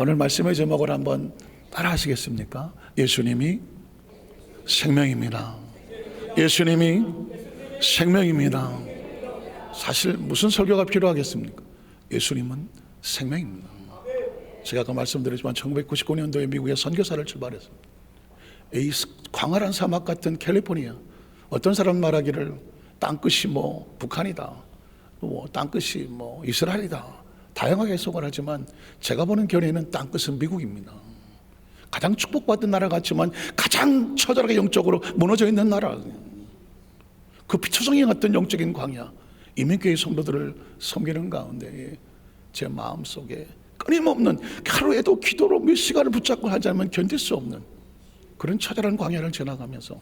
오늘 말씀의 제목을 한번 따라 하시겠습니까? 예수님이 생명입니다. 예수님이 생명입니다. 사실 무슨 설교가 필요하겠습니까? 예수님은 생명입니다. 제가 아까 말씀드렸지만 1999년도에 미국에 선교사를 출발했습니다. 이 광활한 사막 같은 캘리포니아, 어떤 사람 말하기를 땅끝이 뭐 북한이다, 뭐 땅끝이 뭐 이스라엘이다, 다양하게 해석을 하지만 제가 보는 견해는 땅끝은 미국입니다. 가장 축복받은 나라 같지만 가장 처절하게 영적으로 무너져 있는 나라, 그 피투성이 같은 영적인 광야, 이민교회 성도들을 섬기는 가운데 제 마음속에 끊임없는, 하루에도 기도로 몇 시간을 붙잡고 하지 않으면 견딜 수 없는 그런 처절한 광야를 지나가면서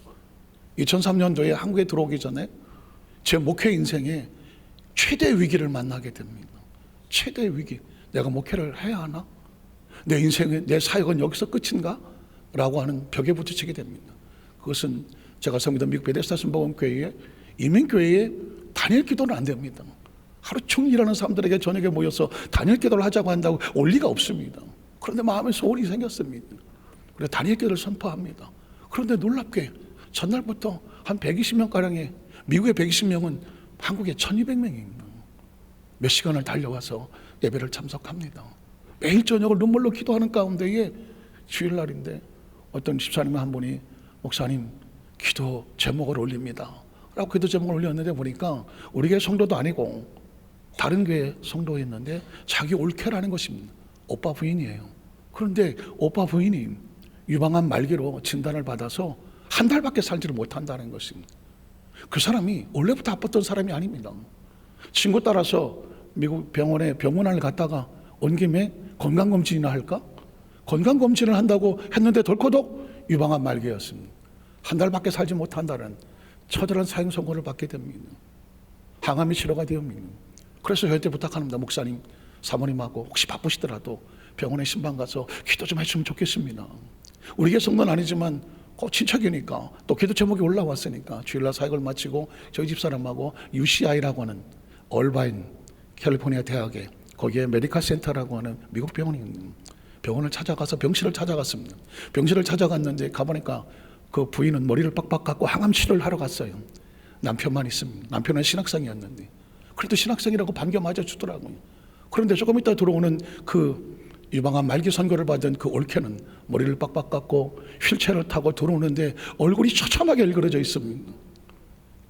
2003년도에 한국에 들어오기 전에 제 목회 인생에 최대 위기를 만나게 됩니다. 최대 위기. 내가 목회를 해야 하나? 내 인생의, 내 사역은 여기서 끝인가? 라고 하는 벽에 부딪히게 됩니다. 그것은 제가 섬기던 미국 베데스다 순복음교회에, 이민교회에 단일 기도는 안 됩니다. 하루 종일 일하는 사람들에게 저녁에 모여서 단일 기도를 하자고 한다고 올 리가 없습니다. 그런데 마음에 소원이 생겼습니다. 그래서 단일 기도를 선포합니다. 그런데 놀랍게 전날부터 한 120명가량의, 미국의 120명은 한국의 1200명입니다. 몇 시간을 달려와서 예배를 참석합니다. 매일 저녁을 눈물로 기도하는 가운데에 주일날인데 어떤 집사님 한 분이 목사님 기도 제목을 올립니다 라고 기도 제목을 올렸는데 보니까 우리 교회 성도도 아니고 다른 교회 성도였는데 자기 올케라는 것입니다. 오빠 부인이에요. 그런데 오빠 부인이 유방암 말기로 진단을 받아서 한 달밖에 살지를 못한다는 것입니다. 그 사람이 원래부터 아팠던 사람이 아닙니다. 친구 따라서 미국 병원에 병원을 갔다가 온 김에 건강검진이나 할까? 건강검진을 한다고 했는데 덜커덕 유방암 말기였습니다. 한 달밖에 살지 못한다는 처절한 사형 선고를 받게 됩니다. 항암이 치료가 되옵니다. 그래서 저한테 부탁합니다. 목사님, 사모님하고 혹시 바쁘시더라도 병원에 신방 가서 기도 좀 해주면 좋겠습니다. 우리 교회 성도는 아니지만 친척이니까 또 기도 제목이 올라왔으니까 주일날 사역을 마치고 저희 집사람하고 UCI라고 하는 얼바인 캘리포니아 대학에, 거기에 메디컬 센터라고 하는 미국 병원을 찾아가서 병실을 찾아갔습니다. 병실을 찾아갔는데 가보니까 그 부인은 머리를 빡빡 깎고 항암 치료를 하러 갔어요. 남편만 있습니다. 남편은 신학생이었는데 그래도 신학생이라고 반겨 맞아주더라고요. 그런데 조금 이따 들어오는 그 유방암 말기 선고를 받은 그 올케는 머리를 빡빡 깎고 휠체어를 타고 들어오는데 얼굴이 처참하게 일그러져 있습니다.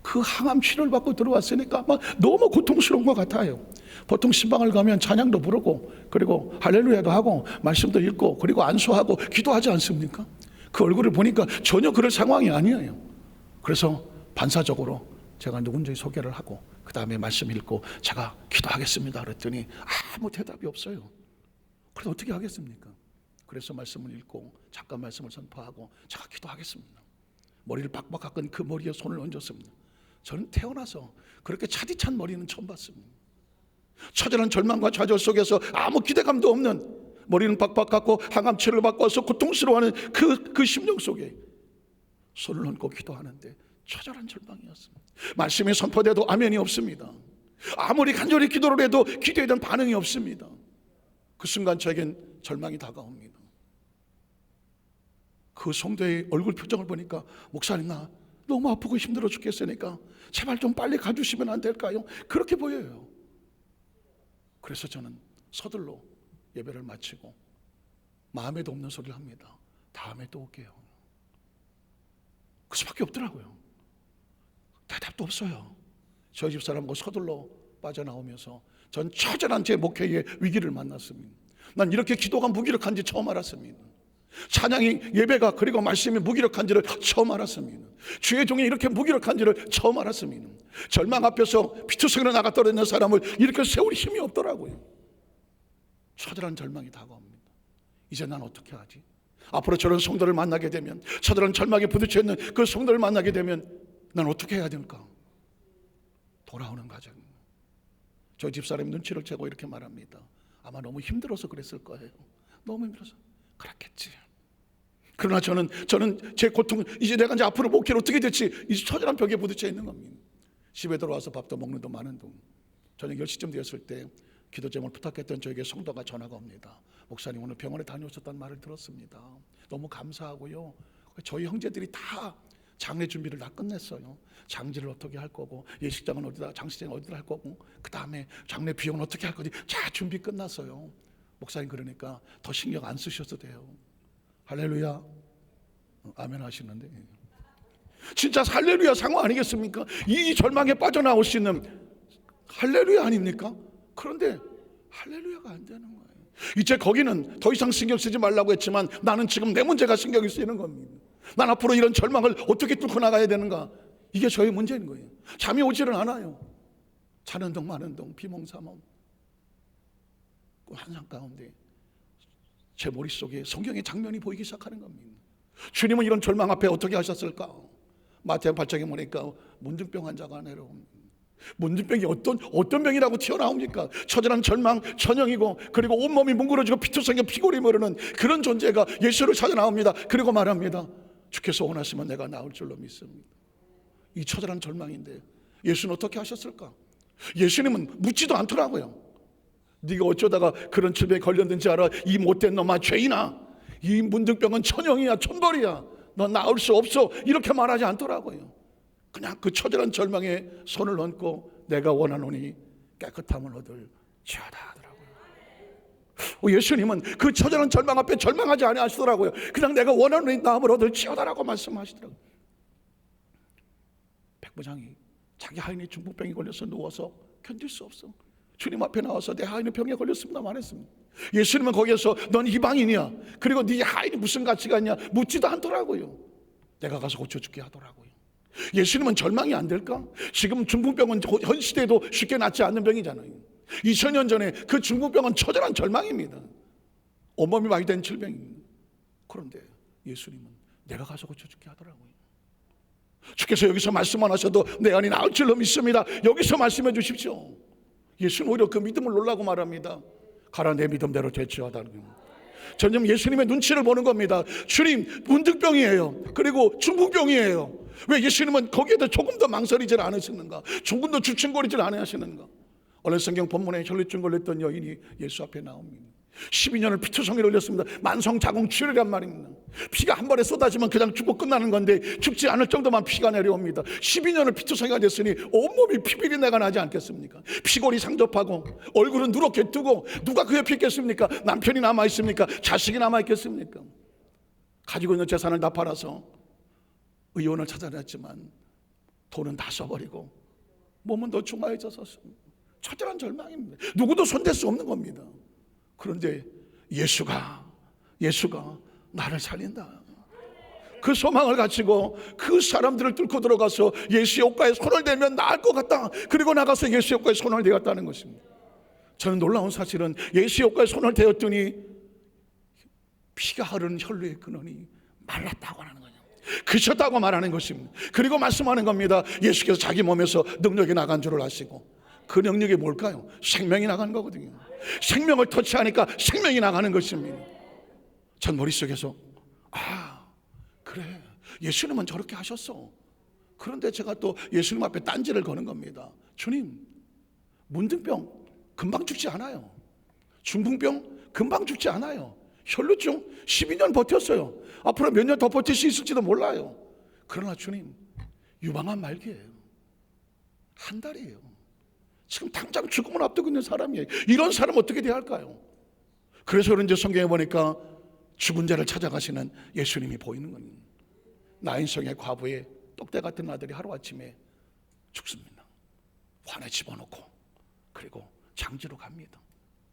그 항암 치료를 받고 들어왔으니까 막 너무 고통스러운 것 같아요. 보통 신방을 가면 찬양도 부르고 그리고 할렐루야도 하고 말씀도 읽고 그리고 안수하고 기도하지 않습니까? 그 얼굴을 보니까 전혀 그럴 상황이 아니에요. 그래서 반사적으로 제가 누군지 소개를 하고 그 다음에 말씀 읽고 제가 기도하겠습니다 그랬더니 아무 대답이 없어요. 그래서 어떻게 하겠습니까? 그래서 말씀을 읽고 잠깐 말씀을 선포하고 제가 기도하겠습니다. 머리를 빡빡 깎은 그 머리에 손을 얹었습니다. 저는 태어나서 그렇게 차디찬 머리는 처음 봤습니다. 처절한 절망과 좌절 속에서 아무 기대감도 없는, 머리는 빡빡 깎고 항암치료를 받고 와서 고통스러워하는 그 심령 속에 손을 얹고 기도하는데 처절한 절망이었습니다. 말씀이 선포돼도 아멘이 없습니다. 아무리 간절히 기도를 해도 기도에 대한 반응이 없습니다. 그 순간 저에겐 절망이 다가옵니다. 그 성도의 얼굴 표정을 보니까 목사님 나 너무 아프고 힘들어 죽겠으니까 제발 좀 빨리 가주시면 안 될까요? 그렇게 보여요. 그래서 저는 서둘러 예배를 마치고 마음에도 없는 소리를 합니다. 다음에 또 올게요. 그 수밖에 없더라고요. 대답도 없어요. 저희 집사람하고 서둘러 빠져나오면서 전 처절한 제 목회의 위기를 만났습니다. 난 이렇게 기도가 무기력한지 처음 알았습니다. 찬양이, 예배가 그리고 말씀이 무기력한지를 처음 알았습니다. 주의 종이 이렇게 무기력한지를 처음 알았습니다. 절망 앞에서 피투성이로 나가 떨어지는 사람을 이렇게 세울 힘이 없더라고요. 처절한 절망이 다가옵니다. 이제 난 어떻게 하지? 앞으로 저런 성도를 만나게 되면, 처절한 절망에 부딪혀 있는 그 성도를 만나게 되면 난 어떻게 해야 될까? 돌아오는 과정입니다. 저희 집사람이 눈치를 채고 이렇게 말합니다. 아마 너무 힘들어서 그랬을 거예요. 너무 힘들어서 그렇겠지. 그러나 저는 제 고통, 이제 내가 이제 앞으로 목회를 어떻게 될지 이제 처절한 벽에 부딪혀 있는 겁니다. 집에 들어와서 밥도 먹는 동 마는 동 저녁 10시쯤 되었을 때 기도 제목을 부탁했던 저에게 성도가 전화가 옵니다. 목사님, 오늘 병원에 다녀오셨다는 말을 들었습니다. 너무 감사하고요. 저희 형제들이 다 장례 준비를 다 끝냈어요. 장지를 어떻게 할 거고, 예식장은 어디다, 장식장은 어디다 할 거고, 그 다음에 장례 비용은 어떻게 할 건지 다 준비 끝났어요. 목사님, 그러니까 더 신경 안 쓰셔도 돼요. 할렐루야. 아멘 하시는데, 진짜 할렐루야 상황 아니겠습니까? 이 절망에 빠져나올 수 있는 할렐루야 아닙니까? 그런데 할렐루야가 안 되는 거예요. 이제 거기는 더 이상 신경 쓰지 말라고 했지만 나는 지금 내 문제가 신경이 쓰이는 겁니다. 난 앞으로 이런 절망을 어떻게 뚫고 나가야 되는가? 이게 저의 문제인 거예요. 잠이 오지를 않아요. 자는 동 마는 동 비몽사몽 환상 가운데 제 머릿속에 성경의 장면이 보이기 시작하는 겁니다. 주님은 이런 절망 앞에 어떻게 하셨을까? 마태복음 8장에 보니까 문둥병 환자가 내려옵니다. 문둥병이 어떤 병이라고 튀어나옵니까? 처절한 절망, 천형이고, 그리고 온몸이 뭉그러지고 피투성에 피골이 무르는 그런 존재가 예수를 찾아 나옵니다. 그리고 말합니다. 주께서 원하시면 내가 나을 줄로 믿습니다. 이 처절한 절망인데 예수는 어떻게 하셨을까? 예수님은 묻지도 않더라고요. 네가 어쩌다가 그런 질병에 걸렸는지 알아? 이 못된 놈아, 죄인아, 이 문둥병은 천형이야, 천벌이야, 너 나을 수 없어, 이렇게 말하지 않더라고요. 그냥 그 처절한 절망에 손을 얹고 내가 원하노니 깨끗함을 얻을 지어다 하더라고요. 예수님은 그 처절한 절망 앞에 절망하지 아니하시더라고요. 그냥 내가 원하노니 나음을 얻을 지어다라고 말씀하시더라고요. 백부장이 자기 하인이 중풍병에 걸려서 누워서 견딜 수 없어. 주님 앞에 나와서 내 하인은 병에 걸렸습니다 말했습니다. 예수님은 거기에서 넌 이방인이야, 그리고 네 하인이 무슨 가치가 있냐 묻지도 않더라고요. 내가 가서 고쳐줄게 하더라고요. 예수님은 절망이 안 될까? 지금 중풍병은 현 시대에도 쉽게 낫지 않는 병이잖아요. 2000년 전에 그 중풍병은 처절한 절망입니다. 온몸이 마비된 질병입니다. 그런데 예수님은 내가 가서 고쳐줄게 하더라고요. 주께서 여기서 말씀 안 하셔도 내 안이 나을 줄로 믿습니다. 여기서 말씀해 주십시오. 예수는 오히려 그 믿음을 놀라고 말합니다. 가라, 내 믿음대로 되치하다는 겁니다. 점점 예수님의 눈치를 보는 겁니다. 주님, 문둥병이에요. 그리고 중풍병이에요. 왜 예수님은 거기에도 조금 더 망설이질 않으시는가? 조금 더 주춤거리질 않으시는가? 오늘 성경 본문에 혈루증 걸렸던 여인이 예수 앞에 나옵니다. 12년을 피투성이를 흘렸습니다. 만성자궁출혈이란 말입니다. 피가 한 번에 쏟아지면 그냥 죽고 끝나는 건데 죽지 않을 정도만 피가 내려옵니다. 12년을 피투성이가 됐으니 온몸이 피비린내가 나지 않겠습니까? 피골이 상접하고 얼굴은 누렇게 뜨고 누가 그 옆에 있겠습니까? 남편이 남아있습니까? 자식이 남아있겠습니까? 가지고 있는 재산을 다 팔아서 의원을 찾아냈지만 돈은 다 써버리고 몸은 더 중하해져서 처절한 절망입니다. 누구도 손댈 수 없는 겁니다. 그런데 예수가 나를 살린다, 그 소망을 가지고 그 사람들을 뚫고 들어가서 예수의 옷가에 손을 대면 나을 것 같다. 그리고 나가서 예수의 옷가에 손을 대었다는 것입니다. 저는 놀라운 사실은 예수의 옷가에 손을 대었더니 피가 흐르는 혈루의 근원이 말랐다고 하는 거예요. 그쳤다고 말하는 것입니다. 그리고 말씀하는 겁니다. 예수께서 자기 몸에서 능력이 나간 줄을 아시고, 그 능력이 뭘까요? 생명이 나가는 거거든요. 생명을 터치하니까 생명이 나가는 것입니다. 전 머릿속에서 그래, 예수님은 저렇게 하셨어. 그런데 제가 또 예수님 앞에 딴지를 거는 겁니다. 주님, 문둥병 금방 죽지 않아요. 중풍병 금방 죽지 않아요. 혈루증 12년 버텼어요. 앞으로 몇 년 더 버틸 수 있을지도 몰라요. 그러나 주님, 유방암 말기예요. 한 달이에요. 지금 당장 죽음을 앞두고 있는 사람이에요. 이런 사람 어떻게 돼야 할까요? 그래서 그런지 성경에 보니까 죽은 자를 찾아가시는 예수님이 보이는 겁니다. 나인성의 과부의 똑대 같은 아들이 하루아침에 죽습니다. 환에 집어넣고 그리고 장지로 갑니다.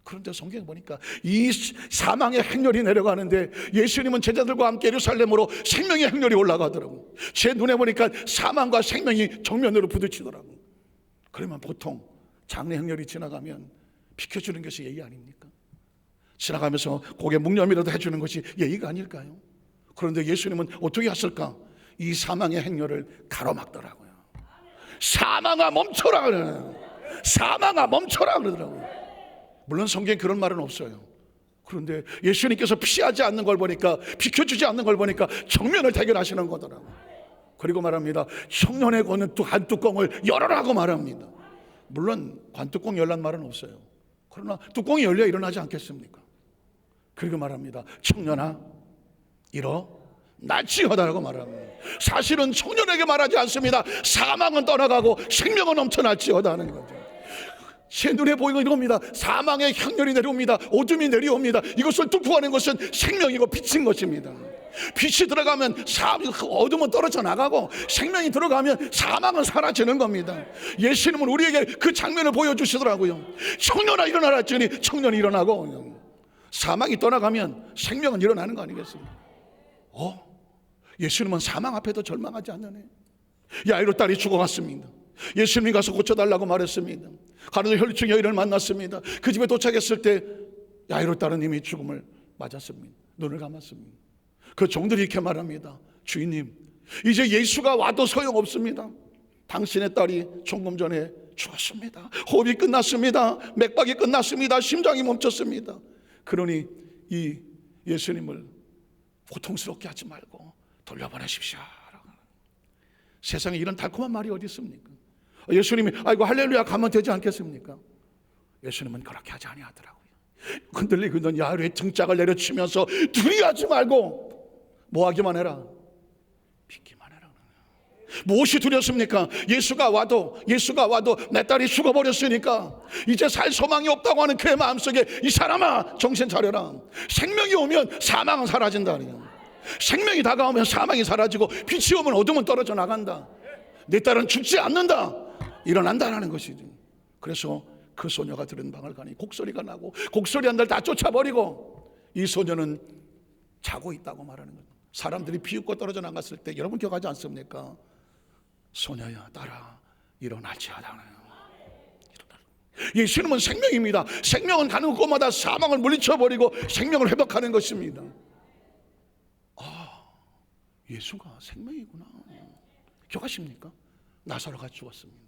그런데 성경에 보니까 이 사망의 행렬이 내려가는데 예수님은 제자들과 함께 예루살렘으로 생명의 행렬이 올라가더라고요. 제 눈에 보니까 사망과 생명이 정면으로 부딪히더라고요. 그러면 보통 장례 행렬이 지나가면 비켜주는 것이 예의 아닙니까? 지나가면서 고개 묵념이라도 해주는 것이 예의가 아닐까요? 그런데 예수님은 어떻게 하실까? 이 사망의 행렬을 가로막더라고요. 사망아 멈춰라 그래요. 사망아 멈춰라 그러더라고요. 물론 성경에 그런 말은 없어요. 그런데 예수님께서 피하지 않는 걸 보니까, 비켜주지 않는 걸 보니까 정면을 대결하시는 거더라고요. 그리고 말합니다. 청년의 권은 한 뚜껑을 열어라고 말합니다. 물론 관뚜껑 열란 말은 없어요. 그러나 뚜껑이 열려 일어나지 않겠습니까? 그리고 말합니다. 청년아 일어날지어다라고 말합니다. 사실은 청년에게 말하지 않습니다. 사망은 떠나가고 생명은 넘쳐날지어다 하는 거죠. 제 눈에 보이는 이겁니다. 사망의 향렬이 내려옵니다. 어둠이 내려옵니다. 이것을 뚫고 가는 것은 생명이고 빛인 것입니다. 빛이 들어가면 어둠은 떨어져 나가고 생명이 들어가면 사망은 사라지는 겁니다. 예수님은 우리에게 그 장면을 보여주시더라고요. 청년아 일어나라 했더니 청년이 일어나고 사망이 떠나가면 생명은 일어나는 거 아니겠습니까? 예수님은 사망 앞에도 절망하지 않는 야이로 딸이 죽어갔습니다. 예수님이 가서 고쳐달라고 말했습니다. 가로도 혈증 여인을 만났습니다. 그 집에 도착했을 때 야이로 딸은 이미 죽음을 맞았습니다. 눈을 감았습니다. 그 종들이 이렇게 말합니다. 주인님, 이제 예수가 와도 소용없습니다. 당신의 딸이 조금 전에 죽었습니다. 호흡이 끝났습니다. 맥박이 끝났습니다. 심장이 멈췄습니다. 그러니 이 예수님을 고통스럽게 하지 말고 돌려보내십시오. 세상에 이런 달콤한 말이 어디 있습니까? 예수님이 아이고 할렐루야 가면 되지 않겠습니까? 예수님은 그렇게 하지 아니하더라고요. 흔들리고 있는 야이로의 등짝을 내려치면서 두려워하지 말고 뭐 하기만 해라? 믿기만 해라. 무엇이 두렵습니까? 예수가 와도 내 딸이 죽어버렸으니까 이제 살 소망이 없다고 하는 그의 마음속에 이 사람아 정신 차려라. 생명이 오면 사망은 사라진다. 생명이 다가오면 사망이 사라지고 빛이 오면 어둠은 떨어져 나간다. 내 딸은 죽지 않는다. 일어난다라는 것이죠. 그래서 그 소녀가 들은 방을 가니 곡소리가 나고 곡소리 한 달 다 쫓아버리고 이 소녀는 자고 있다고 말하는 거예요. 사람들이 비웃고 떨어져 나갔을 때 여러분 기억하지 않습니까? 소녀야 딸아 일어날지어다. 예수님은 생명입니다. 생명은 가는 곳마다 사망을 물리쳐버리고 생명을 회복하는 것입니다. 예수가 생명이구나. 기억하십니까? 나사로가 죽었습니다.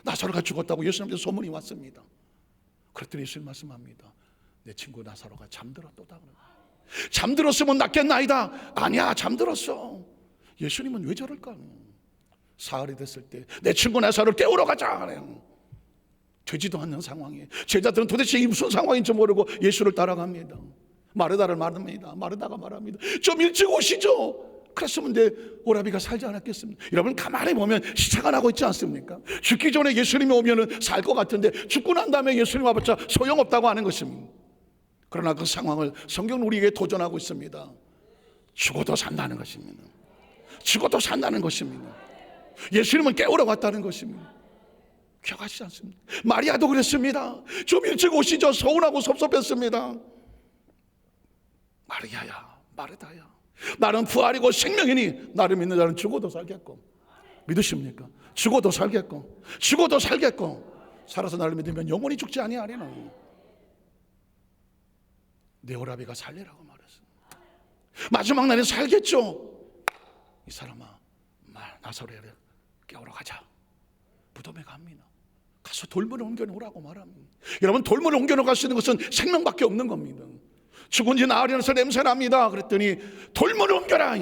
나사로가 죽었다고 예수님께 소문이 왔습니다. 그랬더니 예수님 말씀합니다. 내 친구 나사로가 잠들었도다. 잠들었으면 낫겠나이다. 아니야 잠들었어. 예수님은 왜 저럴까? 사흘이 됐을 때 내 친구 나사로를 깨우러 가자. 되지도 않는 상황에 제자들은 도대체 이 무슨 상황인지 모르고 예수를 따라갑니다. 마르다를 말합니다. 마르다가 말합니다. 좀 일찍 오시죠. 그랬으면 내 오라비가 살지 않았겠습니까? 여러분 가만히 보면 시차가 나고 있지 않습니까? 죽기 전에 예수님이 오면 살 것 같은데 죽고 난 다음에 예수님 와봤자 소용없다고 하는 것입니다. 그러나 그 상황을 성경은 우리에게 도전하고 있습니다. 죽어도 산다는 것입니다. 죽어도 산다는 것입니다. 예수님은 깨우러 왔다는 것입니다. 기억하시지 않습니까? 마리아도 그랬습니다. 좀 일찍 오시죠. 서운하고 섭섭했습니다. 마리아야 마르다야 나는 부활이고 생명이니 나를 믿는 자는 죽어도 살겠고. 믿으십니까? 죽어도 살겠고 죽어도 살겠고 살아서 나를 믿으면 영원히 죽지 아니하리라. 내 오라비가 살리라고 말했습니다. 마지막 날에 살겠죠. 이 사람아 나사로를 깨우러 가자. 무덤에 갑니다. 가서 돌문을 옮겨놓으라고 말합니다. 여러분 돌문을 옮겨놓을 수 있는 것은 생명밖에 없는 겁니다. 죽은 지 나흘이라서 냄새납니다. 그랬더니 돌문을 옮겨라.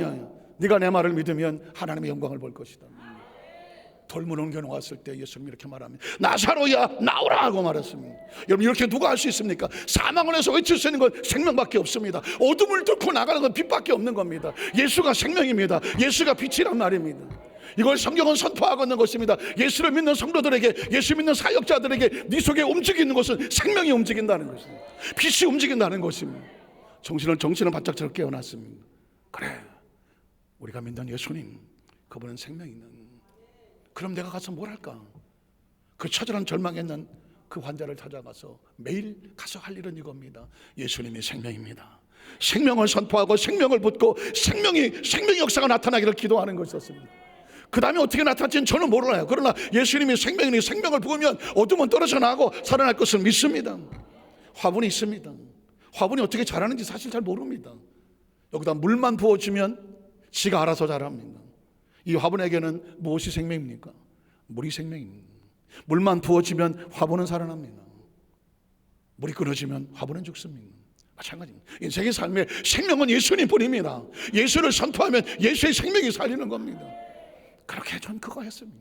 네가 내 말을 믿으면 하나님의 영광을 볼 것이다. 돌문을 옮겨놓았을 때 예수님이 이렇게 말합니다. 나사로야 나오라 하고 말했습니다. 여러분 이렇게 누가 할 수 있습니까? 사망을 해서 외칠 수 있는 건 생명밖에 없습니다. 어둠을 뚫고 나가는 건 빛밖에 없는 겁니다. 예수가 생명입니다. 예수가 빛이란 말입니다. 이걸 성경은 선포하고 있는 것입니다. 예수를 믿는 성도들에게 예수 믿는 사역자들에게 네 속에 움직이는 것은 생명이 움직인다는 것입니다. 빛이 움직인다는 것입니다. 정신을 바짝 차려 깨어났습니다. 그래 우리가 믿는 예수님 그분은 생명이 있는. 그럼 내가 가서 뭘 할까? 그 처절한 절망했는 그 환자를 찾아가서 매일 가서 할 일은 이겁니다. 예수님이 생명입니다. 생명을 선포하고 생명을 붓고 생명의 역사가 나타나기를 기도하는 것이었습니다. 그 다음에 어떻게 나타날지는 저는 몰라요. 그러나 예수님이 생명이니 생명을 부으면 어둠은 떨어져 나가고 살아날 것을 믿습니다. 화분이 있습니다. 화분이 어떻게 자라는지 사실 잘 모릅니다. 여기다 물만 부어주면 지가 알아서 자랍니다. 이 화분에게는 무엇이 생명입니까? 물이 생명입니다. 물만 부어주면 화분은 살아납니다. 물이 끊어지면 화분은 죽습니다. 마찬가지입니다. 인생의 삶의 생명은 예수님뿐입니다. 예수를 선포하면 예수의 생명이 살리는 겁니다. 그렇게 전 그거 했습니다.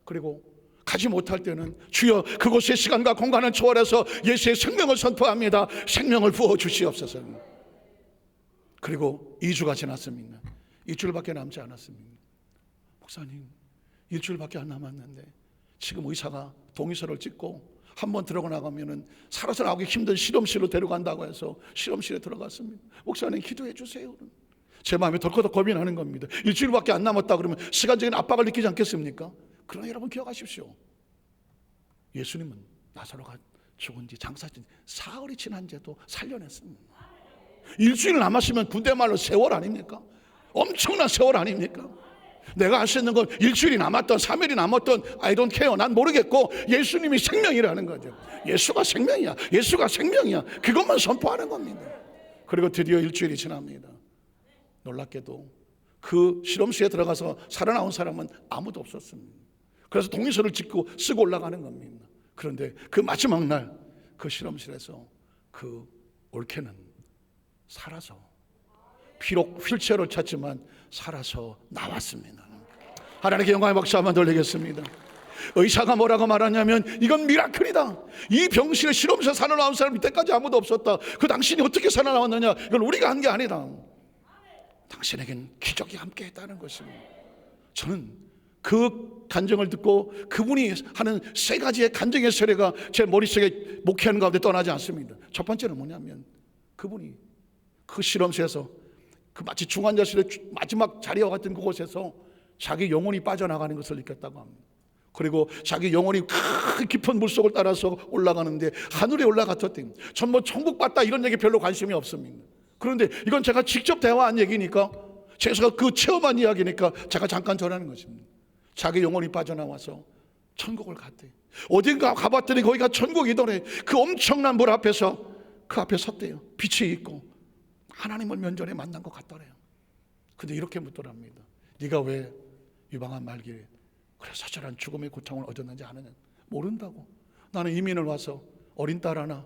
그리고 가지 못할 때는 주여 그곳의 시간과 공간을 초월해서 예수의 생명을 선포합니다. 생명을 부어 주시옵소서. 그리고 2주가 지났습니다. 일주일밖에 남지 않았습니다. 목사님, 일주일밖에 안 남았는데 지금 의사가 동의서를 찍고 한번 들어가 나가면은 살아서 나오기 힘든 실험실로 데려간다고 해서 실험실에 들어갔습니다. 목사님 기도해 주세요. 제 마음에 덜컥 겁이 나는 겁니다. 일주일밖에 안 남았다 그러면 시간적인 압박을 느끼지 않겠습니까? 그러나 여러분 기억하십시오. 예수님은 나사로가 죽은 지 장사진 사흘이 지난지도 살려냈습니다. 일주일 남았으면 군대 말로 세월 아닙니까? 엄청난 세월 아닙니까? 내가 할 수 있는 건 일주일이 남았던 3일이 남았던 I don't care, 난 모르겠고 예수님이 생명이라는 거죠. 예수가 생명이야. 예수가 생명이야. 그것만 선포하는 겁니다. 그리고 드디어 일주일이 지납니다. 놀랍게도 그 실험실에 들어가서 살아나온 사람은 아무도 없었습니다. 그래서 동의서를 찍고 쓰고 올라가는 겁니다. 그런데 그 마지막 날 그 실험실에서 그 올케는 살아서, 비록 휠체어를 찼지만 살아서 나왔습니다. 하나님께 영광의 박수 한번 돌리겠습니다. 의사가 뭐라고 말하냐면 이건 미라클이다. 이 병실에 실험실에 살아나온 사람 이때까지 아무도 없었다. 그 당신이 어떻게 살아나왔느냐, 이건 우리가 한 게 아니다. 당신에겐 기적이 함께했다는 것입니다. 저는 그 간증을 듣고 그분이 하는 세 가지의 간증의 세례가 제 머릿속에 목회하는 가운데 떠나지 않습니다. 첫 번째는 뭐냐면 그분이 그 실험실에서 그 마치 중환자실의 마지막 자리와 같은 그곳에서 자기 영혼이 빠져나가는 것을 느꼈다고 합니다. 그리고 자기 영혼이 큰 깊은 물속을 따라서 올라가는데 하늘에 올라갔었대요. 전 뭐 천국 봤다 이런 얘기 별로 관심이 없습니다. 그런데 이건 제가 직접 대화한 얘기니까, 제가 그 체험한 이야기니까 제가 잠깐 전하는 것입니다. 자기 영혼이 빠져나와서 천국을 갔대요. 어딘가 가봤더니 거기가 천국이더래. 그 엄청난 물 앞에서 그 앞에 섰대요. 빛이 있고 하나님을 면전에 만난 것 같더래요. 근데 이렇게 묻더랍니다. 네가 왜 유방암 말기에 그래 처절한 죽음의 고통을 얻었는지 아느냐? 모른다고. 나는 이민을 와서 어린 딸 하나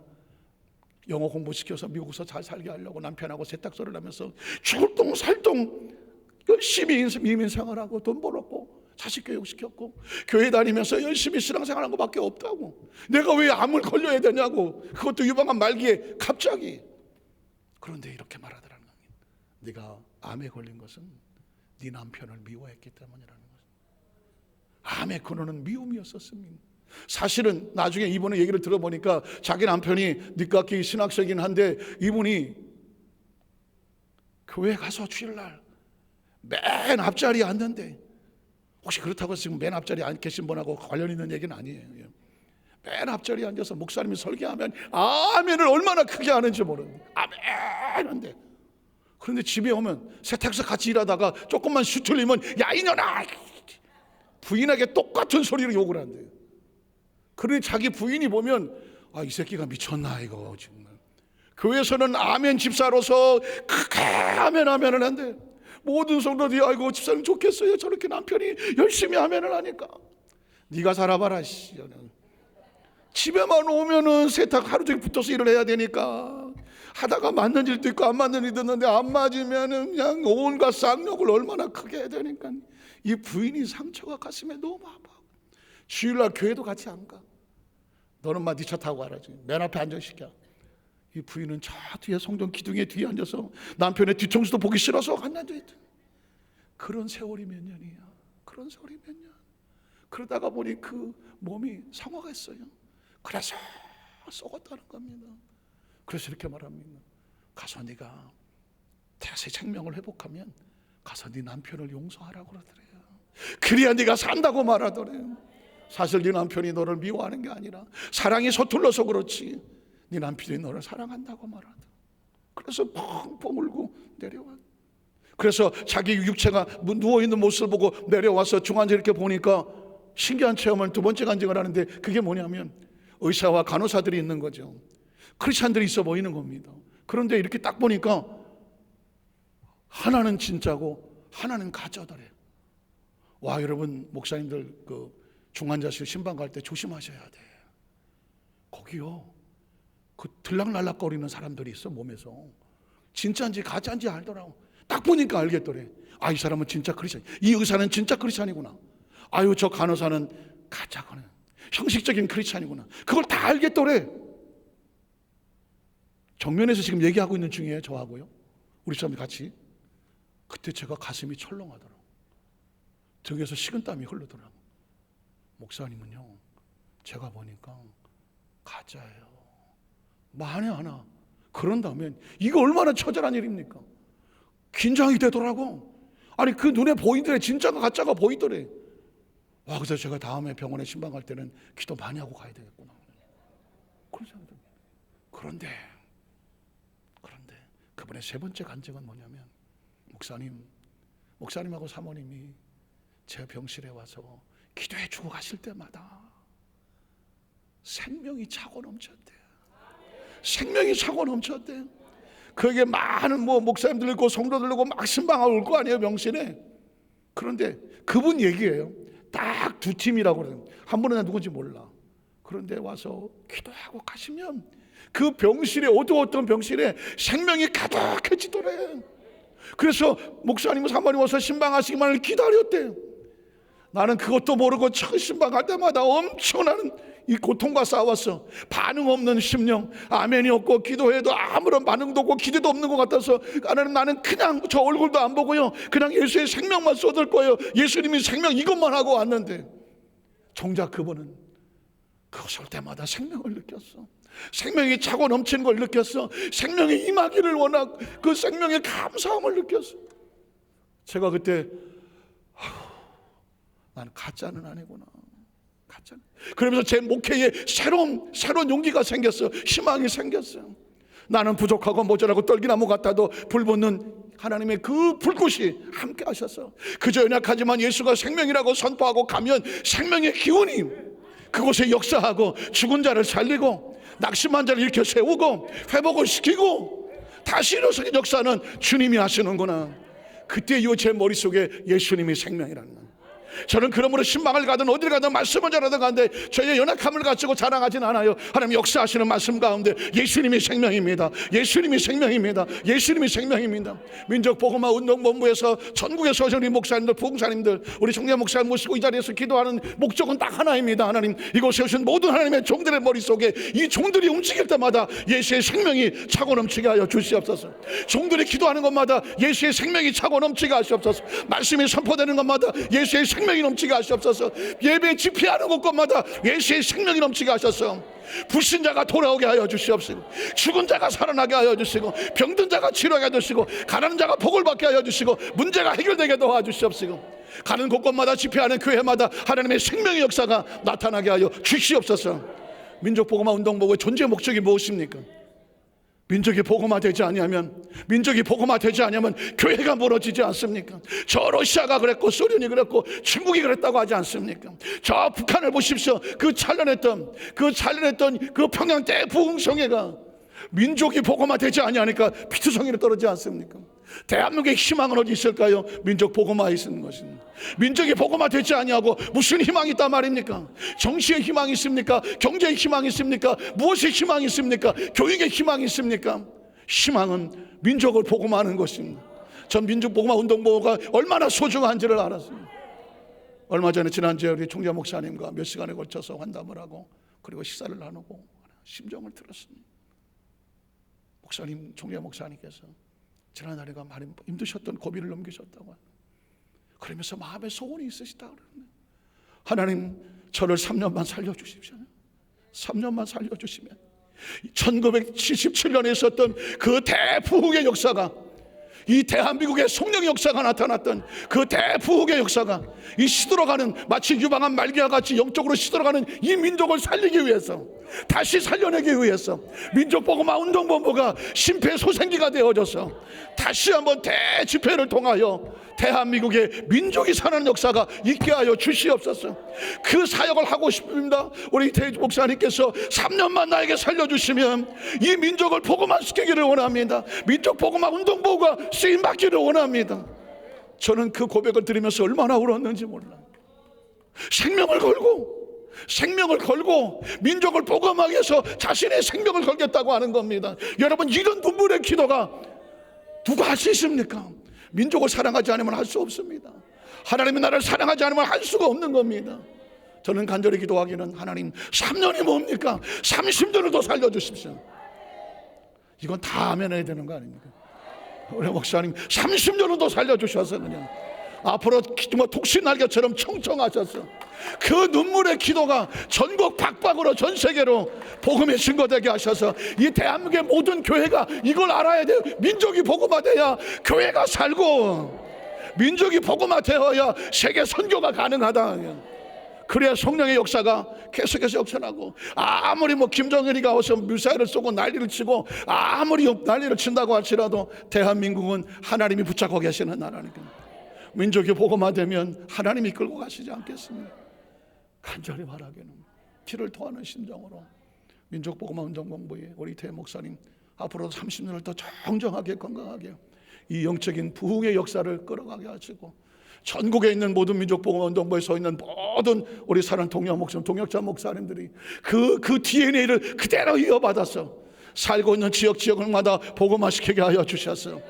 영어 공부시켜서 미국에서 잘 살게 하려고 남편하고 세탁소를 하면서 죽을 똥 살똥 열심히 이민 생활하고 돈 벌었고 자식 교육시켰고 교회 다니면서 열심히 신앙생활한 것밖에 없다고. 내가 왜 암을 걸려야 되냐고. 그것도 유방암 말기에 갑자기. 그런데 이렇게 말하더라는 겁니다. 네가 암에 걸린 것은 네 남편을 미워했기 때문이라는 것입니다. 암의 근원은 미움이었었습니다. 사실은 나중에 이분의 얘기를 들어보니까 자기 남편이 늦깎이 신학생이긴 한데 이분이 교회 가서 주일날 맨 앞자리에 앉는데, 혹시 그렇다고 지금 맨 앞자리에 앉 계신 분하고 관련 있는 얘기는 아니에요. 맨 앞자리에 앉아서 목사님이 설교하면 아멘을 얼마나 크게 하는지 모르는데 아멘 하는데, 그런데 집에 오면 세탁소 같이 일하다가 조금만 수틀리면 야 이년아, 부인에게 똑같은 소리로 욕을 한대요. 그러니 자기 부인이 보면 아, 이 새끼가 미쳤나 이거 정말. 교회에서는 아멘 집사로서 크게 아멘을 한대. 모든 성도들이 아이고 집사님 좋겠어요. 저렇게 남편이 열심히 아멘을 하니까. 네가 살아봐라. 집에만 오면은 세탁 하루 종일 붙어서 일을 해야 되니까 하다가 맞는 일도 있고 안 맞는 일도 있는데 안 맞으면은 그냥 온갖 쌍욕을 얼마나 크게 해야 되니까 이 부인이 상처가 가슴에 너무 아파. 주일날 교회도 같이 안 가. 너는 막 네 차 타고 가라. 맨 앞에 앉아시켜. 이 부인은 저 뒤에 성전 기둥에 뒤에 앉아서 남편의 뒤통수도 보기 싫어서 앉아있다. 그런 세월이 몇 년이야. 그런 세월이 몇 년. 그러다가 보니 그 몸이 상하겠어요. 그래서 썩었다는 겁니다. 그래서 이렇게 말합니다. 가서 네가 다시 생명을 회복하면 가서 네 남편을 용서하라고 그러더래요. 그래야 네가 산다고 말하더래요. 사실 네 남편이 너를 미워하는 게 아니라 사랑이 서툴러서 그렇지 네 남편이 너를 사랑한다고 말하더라. 그래서 펑펑 울고 내려와. 그래서 자기 육체가 누워있는 모습을 보고 내려와서 중환자 이렇게 보니까 신기한 체험을 두 번째 간증을 하는데, 그게 뭐냐면 의사와 간호사들이 있는 거죠. 크리스찬들이 있어 보이는 겁니다. 그런데 이렇게 딱 보니까 하나는 진짜고 하나는 가짜더래요. 와, 여러분 목사님들 그 중환자실 신방 갈 때 조심하셔야 돼. 거기요 그 들락날락거리는 사람들이 있어. 몸에서 진짜인지 가짜인지 알더라고. 딱 보니까 알겠더래. 아, 이 사람은 진짜 크리스찬, 이 의사는 진짜 크리스찬이구나. 아유, 저 간호사는 가짜거든. 형식적인 크리스찬이구나. 그걸 다 알겠더래. 정면에서 지금 얘기하고 있는 중이에요, 저하고요. 우리 사람들 같이. 그때 제가 가슴이 철렁하더라고요. 등에서 식은땀이 흐르더라고요. 목사님은요, 제가 보니까 가짜예요. 만에 하나 그런다면 이거 얼마나 처절한 일입니까? 긴장이 되더라고. 아니 그 눈에 보이더래. 진짜가 가짜가 보이더래. 와, 그래서 제가 다음에 병원에 신방 갈 때는 기도 많이 하고 가야 되겠구나. 그런데 그분의 세 번째 간증은 뭐냐면, 목사님하고 사모님이 제 병실에 와서 기도해 주고 가실 때마다 생명이 차고 넘쳤대요. 생명이 차고 넘쳤대요. 거기에 많은 목사님들 있고 성도들 있고 막 신방하고 올 거 아니에요, 병실에. 그런데 그분 얘기예요. 딱 두 팀이라고 그래요. 한 분은 누군지 몰라. 그런데 와서 기도하고 가시면 그 병실에, 어두웠던 병실에 생명이 가득해지더래. 그래서 목사님은 사모님 와서 신방하시기만을 기다렸대요. 나는 그것도 모르고 첫 신방할 때마다 엄청난 이 고통과 싸웠어. 반응 없는 심령, 아멘이 없고 기도해도 아무런 반응도 없고 기대도 없는 것 같아서 나는 그냥 저 얼굴도 안 보고요, 그냥 예수의 생명만 쏟을 거예요. 예수님이 생명 이것만 하고 왔는데, 정작 그분은 그것을 올 때마다 생명을 느꼈어. 생명이 차고 넘치는 걸 느꼈어. 생명이 임하기를 원하고 그 생명의 감사함을 느꼈어. 제가 그때 난 가짜는 아니구나. 가짜는. 그러면서 제 목회에 새로운 용기가 생겼어요. 희망이 생겼어요. 나는 부족하고 모자라고 떨기나무 같아도 불붙는 하나님의 그 불꽃이 함께 하셔서 그저 연약하지만 예수가 생명이라고 선포하고 가면 생명의 기운이 그곳에 역사하고 죽은 자를 살리고 낙심한 자를 일으켜 세우고 회복을 시키고 다시 일어서는 역사는 주님이 하시는구나. 그때 이후 제 머릿속에 예수님이 생명이라는 거예요. 저는 그러므로 신방을 가든 어디를 가든 말씀을 전하든 가는데 저의 연약함을 가지고 자랑하진 않아요. 하나님 역사하시는 말씀 가운데 예수님이 생명입니다. 예수님이 생명입니다. 예수님이 생명입니다. 민족복음화 운동본부에서 전국의 서전리 목사님들, 부흥사님들, 우리 총재 목사님 모시고 이 자리에서 기도하는 목적은 딱 하나입니다. 하나님, 이곳에 오신 모든 하나님의 종들의 머릿속에 이 종들이 움직일 때마다 예수의 생명이 차고 넘치게 하여 주시옵소서. 종들이 기도하는 것마다 예수의 생명이 차고 넘치게 하시옵소서. 말씀이 선포되는 것마다 예수의 생명이 넘치게 하시옵소서. 예배 집회하는 곳마다 예수의 생명이 넘치게 하셔서 불신자가 돌아오게 하여 주시옵시고, 죽은 자가 살아나게 하여 주시고, 병든 자가 치료하게 해주시고, 가난한 자가 복을 받게 하여 주시고, 문제가 해결되게 도와주시옵시고, 가는 곳곳마다 집회하는 교회마다 하나님의 생명의 역사가 나타나게 하여 주시옵소서. 민족복음화 운동복음의 존재 목적이 무엇입니까? 민족이 복음화되지 아니하면, 민족이 복음화되지 않으면 교회가 무너지지 않습니까? 저 러시아가 그랬고 소련이 그랬고 중국이 그랬다고 하지 않습니까? 저 북한을 보십시오. 그 찬란했던 그 평양 대부흥성회가 민족이 복음화되지 아니하니까 피투성이로 떨어지지 않습니까? 대한민국의 희망은 어디 있을까요? 민족 복음화에 있는 것입니다. 민족이 복음화되지 아니하고 무슨 희망이 있단 말입니까? 정치의 희망이 있습니까? 경제의 희망이 있습니까? 무엇의 희망이 있습니까? 교육의 희망이 있습니까? 희망은 민족을 복음화하는 것입니다. 전 민족복음화 운동보호가 얼마나 소중한지를 알았습니다. 얼마 전에 지난주에 우리 총재 목사님과 몇 시간에 걸쳐서 환담을 하고 그리고 식사를 나누고 심정을 들었습니다. 목사님, 총재 목사님께서 지난날에가 많이 힘드셨던 고비를 넘기셨다고 하는, 그러면서 마음에 소원이 있으시다 그러네. 하나님, 저를 3년만 살려주십시오. 3년만 살려주시면 1977년에 있었던 그 대부흥의 역사가, 이 대한민국의 성령의 역사가 나타났던 그 대부흥의 역사가 이 시들어가는, 마치 유방한 말기와 같이 영적으로 시들어가는 이 민족을 살리기 위해서, 다시 살려내기 위해서 민족복음화 운동본부가 심폐소생기가 되어져서 다시 한번 대집회를 통하여 대한민국의 민족이 사는 역사가 있게 하여 주시옵소서. 그 사역을 하고 싶습니다. 우리 대주 목사님께서 3년만 나에게 살려주시면 이 민족을 복음화시키기를 원합니다. 민족복음화 운동본부가 쓰임받기를 원합니다. 저는 그 고백을 들으면서 얼마나 울었는지 몰라요. 생명을 걸고 민족을 복음하기 위해서 자신의 생명을 걸겠다고 하는 겁니다. 여러분, 이런 눈물의 기도가 누가 할 수 있습니까? 민족을 사랑하지 않으면 할 수 없습니다. 하나님의 나라를 사랑하지 않으면 할 수가 없는 겁니다. 저는 간절히 기도하기는 하나님 3년이 뭡니까? 30년을 더 살려주십시오. 이건 다 아멘해야 되는 거 아닙니까? 우리 목사님 30년을 더 살려주셔서 그냥 앞으로 정말 독신날개처럼 청청하셔서 그 눈물의 기도가 전국 박박으로 전 세계로 복음의 증거되게 하셔서 이 대한민국의 모든 교회가 이걸 알아야 돼요. 민족이 복음화돼야 교회가 살고 민족이 복음화되어야 세계 선교가 가능하다. 그래야 성령의 역사가 계속해서 역전하고, 아무리 김정일이가 와서 미사일을 쏘고 난리를 치고 아무리 난리를 친다고 할지라도 대한민국은 하나님이 붙잡고 계시는 나라니까 민족이 복음화되면 하나님이 끌고 가시지 않겠습니까? 간절히 바라기는 피를 토하는 심정으로 민족 복음화 운동 공부에 우리 대 목사님 앞으로 30년을 더 정정하게 건강하게 이 영적인 부흥의 역사를 끌어가게 하시고, 전국에 있는 모든 민족 복음화 운동부에 서 있는 모든 우리 사랑 동역 목사님, 동역자 목사님들이 그 DNA를 그대로 이어받아서 살고 있는 지역마다 복음화시키게 하여 주셨어요.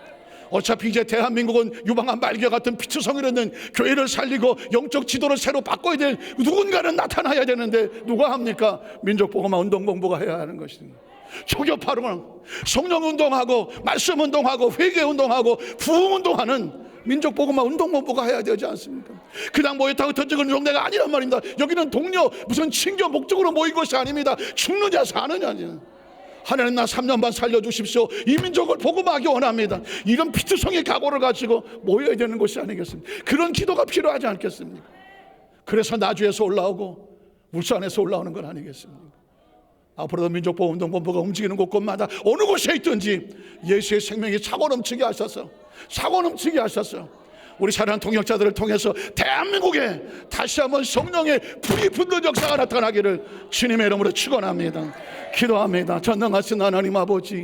어차피 이제 대한민국은 유방한 말개 같은 피투성이라는 교회를 살리고 영적 지도를 새로 바꿔야 될 누군가는 나타나야 되는데 누가 합니까? 민족복음화 운동본부가 해야 하는 것입니다. 초교파로는 성령운동하고 말씀운동하고 회개운동하고 부흥운동하는 민족복음화 운동본부가 해야 되지 않습니까? 그냥 모였다고 던지는 동네가 아니란 말입니다. 여기는 동료 무슨 친교 목적으로 모인 것이 아닙니다. 죽느냐 사느냐. 하나님 나 3년 반 살려주십시오. 이 민족을 복음하기 원합니다. 이런 피투성의 각오를 가지고 모여야 되는 것이 아니겠습니까? 그런 기도가 필요하지 않겠습니까? 그래서 나주에서 올라오고 울산에서 올라오는 건 아니겠습니까? 앞으로도 민족복음운동본부가 움직이는 곳곳마다 어느 곳에 있든지 예수의 생명이 차고 넘치게 하셔서 우리 사랑하는 동역자들을 통해서 대한민국에 다시 한번 성령의 불이 붙는 역사가 나타나기를 주님의 이름으로 축원합니다. 기도합니다. 전능하신 하나님 아버지,